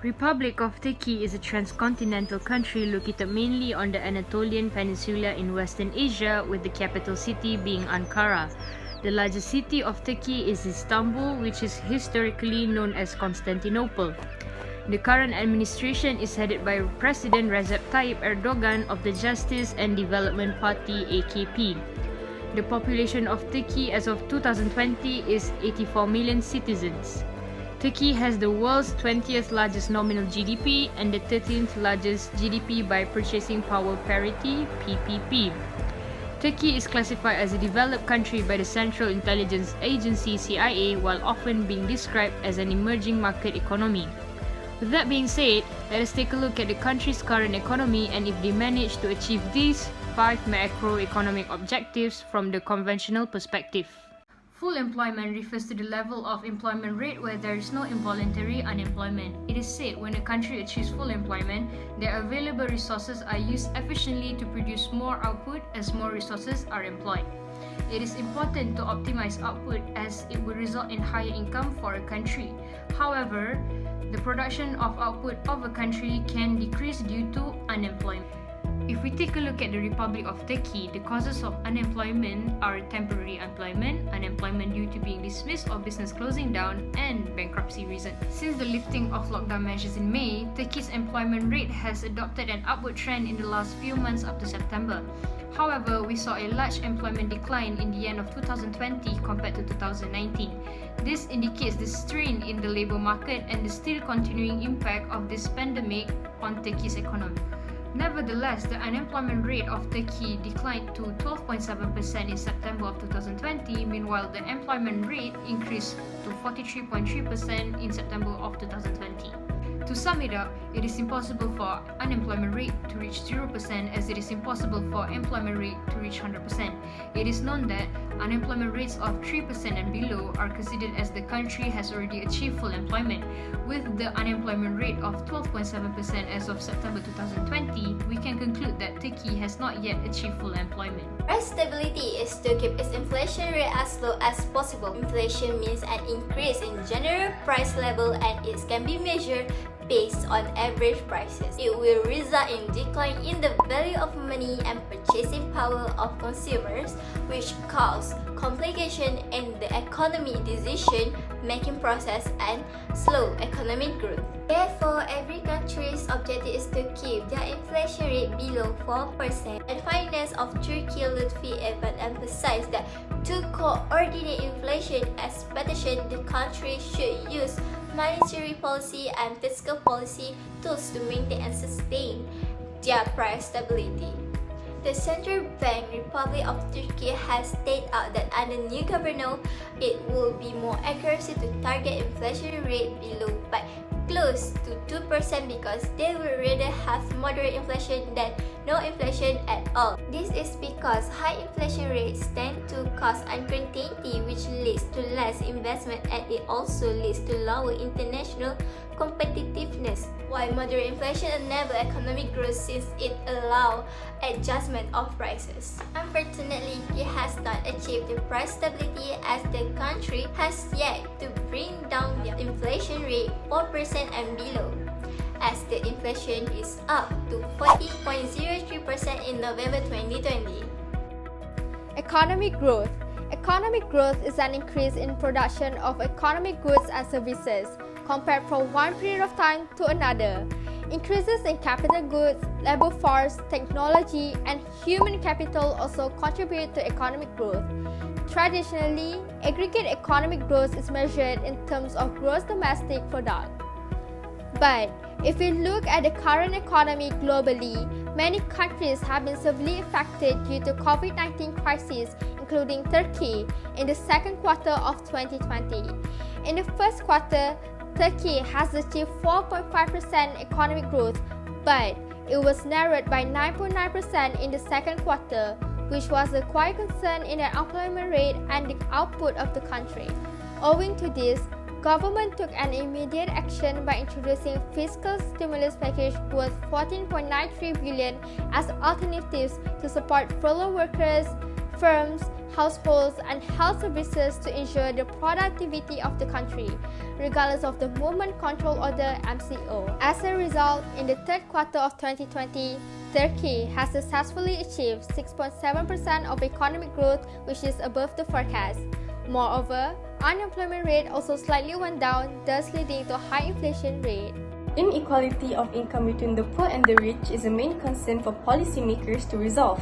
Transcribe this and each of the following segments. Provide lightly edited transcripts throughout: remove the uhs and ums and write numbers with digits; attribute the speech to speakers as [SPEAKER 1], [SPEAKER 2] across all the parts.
[SPEAKER 1] Republic of Turkey is a transcontinental country located mainly on the Anatolian Peninsula in Western Asia, with the capital city being Ankara. The largest city of Turkey is Istanbul, which is historically known as Constantinople. The current administration is headed by President Recep Tayyip Erdogan of the Justice and Development Party (AKP). The population of Turkey as of 2020 is 84 million citizens. Turkey has the world's 20th largest nominal GDP and the 13th largest GDP by purchasing power parity (PPP). Turkey is classified as a developed country by the Central Intelligence Agency (CIA), while often being described as an emerging market economy. With that being said, let us take a look at the country's current economy and if they manage to achieve these 5 macroeconomic objectives from the conventional perspective. Full employment refers to the level of employment rate where there is no involuntary unemployment. It is said when a country achieves full employment, their available resources are used efficiently to produce more output as more resources are employed. It is important to optimize output as it would result in higher income for a country. However, the production of output of a country can decrease due to unemployment. If we take a look at the Republic of Turkey, the causes of unemployment are temporary unemployment, unemployment due to being dismissed or business closing down, and bankruptcy reasons. Since the lifting of lockdown measures in May, Turkey's employment rate has adopted an upward trend in the last few months up to September. However, we saw a large employment decline in the end of 2020 compared to 2019. This indicates the strain in the labor market and the still continuing impact of this pandemic on Turkey's economy. Nevertheless, the unemployment rate of Turkey declined to 12.7% in September of 2020, meanwhile the employment rate increased to 43.3% in September of 2020. To sum it up, it is impossible for unemployment rate to reach 0% as it is impossible for employment rate to reach 100%. It is known that unemployment rates of 3% and below are considered as the country has already achieved full employment. With the unemployment rate of 12.7% as of September 2020, we can conclude that Turkey has not yet achieved full employment.
[SPEAKER 2] Price stability is to keep its inflation rate as low as possible. Inflation means an increase in general price level and it can be measured based on average prices. It will result in decline in the value of money and purchasing power of consumers, which cause complication in the economic decision-making process and slow economic growth. Therefore, every country's objective is to keep their inflation rate below 4%. And Finance of Turkey Lutfi Evan emphasized that to coordinate inflation expectation, the country should use monetary policy and fiscal policy tools to maintain and sustain their price stability. The Central Bank Republic of Turkey has stated out that under new governor, it will be more accuracy to target inflation rate below but close to 2% because they would rather have moderate inflation than no inflation at all. This is because high inflation rates tend to cause uncertainty, which leads to less investment and it also leads to lower international competitiveness, while moderate inflation enables economic growth since it allows adjustment of prices. Unfortunately, it has not achieved the price stability as the country has yet to bring down the inflation rate 4% and below, as the inflation is up to 40.03% in November 2020.
[SPEAKER 3] Economic growth. Economic growth is an increase in production of economic goods and services compared from one period of time to another. Increases in capital goods, labor force, technology, and human capital also contribute to economic growth. Traditionally, aggregate economic growth is measured in terms of gross domestic product. But if we look at the current economy globally, many countries have been severely affected due to COVID-19 crisis, including Turkey, in the second quarter of 2020. In the first quarter, Turkey has achieved 4.5% economic growth, but it was narrowed by 9.9% in the second quarter, which was a quite concern in the unemployment rate and the output of the country. Owing to this, government took an immediate action by introducing fiscal stimulus package worth 14.93 billion as alternatives to support furloughed workers, firms, households, and health services to ensure the productivity of the country, regardless of the Movement Control Order (MCO). As a result, in the third quarter of 2020, Turkey has successfully achieved 6.7% of economic growth, which is above the forecast. Moreover, unemployment rate also slightly went down, thus leading to a high inflation rate.
[SPEAKER 4] Inequality of income between the poor and the rich is a main concern for policymakers to resolve.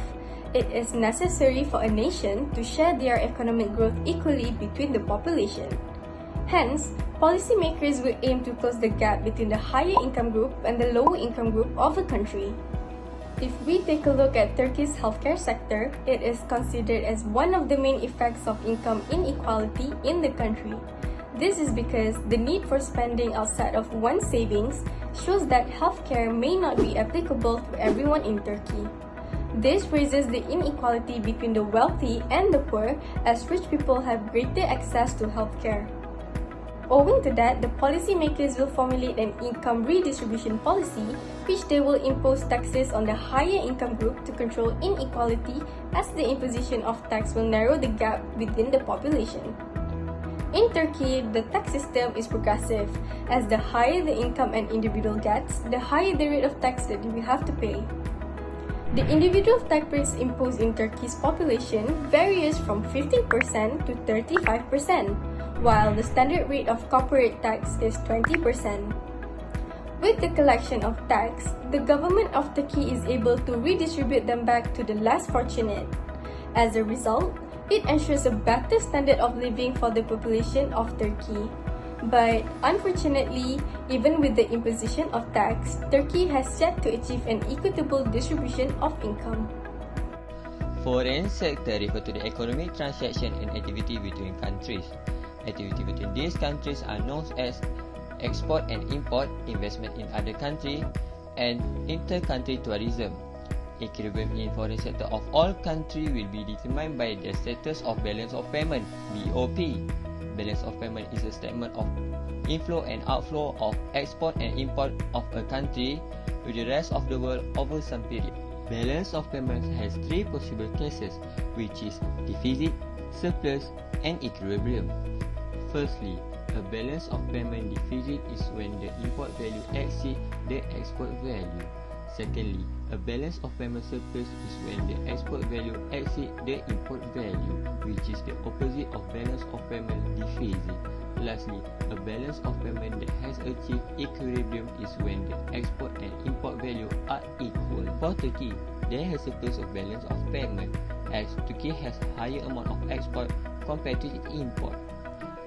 [SPEAKER 4] It is necessary for a nation to share their economic growth equally between the population. Hence, policymakers will aim to close the gap between the higher income group and the lower income group of a country. If we take a look at Turkey's healthcare sector, it is considered as one of the main effects of income inequality in the country. This is because the need for spending outside of one's savings shows that healthcare may not be applicable to everyone in Turkey. This raises the inequality between the wealthy and the poor, as rich people have greater access to healthcare. Owing to that, the policymakers will formulate an income redistribution policy, which they will impose taxes on the higher income group to control inequality, as the imposition of tax will narrow the gap within the population. In Turkey, the tax system is progressive, as the higher the income an individual gets, the higher the rate of tax that they will have to pay. The individual tax rates imposed in Turkey's population varies from 15% to 35%, while the standard rate of corporate tax is 20%. With the collection of tax, the government of Turkey is able to redistribute them back to the less fortunate. As a result, it ensures a better standard of living for the population of Turkey. But unfortunately, even with the imposition of tax, Turkey has yet to achieve an equitable distribution of income.
[SPEAKER 5] Foreign sector refer to the economic transaction and activity between countries. Activity between these countries are known as export and import, investment in other countries, and inter-country tourism. Equilibrium in foreign sector of all countries will be determined by the status of balance of payment (BOP). Balance of payment is a statement of inflow and outflow of export and import of a country with the rest of the world over some period. Balance of payment has three possible cases, which is deficit, surplus, and equilibrium. Firstly, a balance of payment deficit is when the import value exceeds the export value. Secondly, a balance of payment surplus is when the export value exceeds the import value, which is the opposite of balance of payment deficit. Lastly, a balance of payment that has achieved equilibrium is when the export and import value are equal. For Turkey, there is a surplus of balance of payment, as Turkey has higher amount of export compared to its import.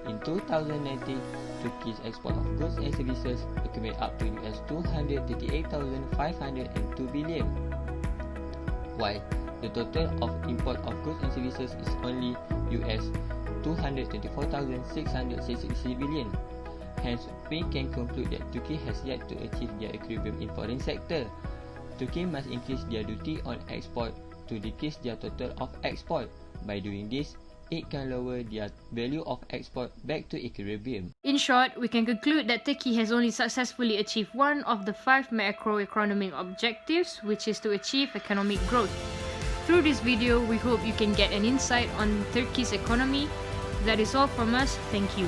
[SPEAKER 5] In 2019, Turkey's export of goods and services accumulated up to $238,502 billion, while the total of import of goods and services is only $224,666 billion. Hence, we can conclude that Turkey has yet to achieve their equilibrium in foreign sector. Turkey must increase their duty on export to decrease their total of export. By doing this, it can lower their value of export back to equilibrium.
[SPEAKER 1] In short, we can conclude that Turkey has only successfully achieved one of the 5 macroeconomic objectives, which is to achieve economic growth. Through this video, we hope you can get an insight on Turkey's economy. That is all from us. Thank you.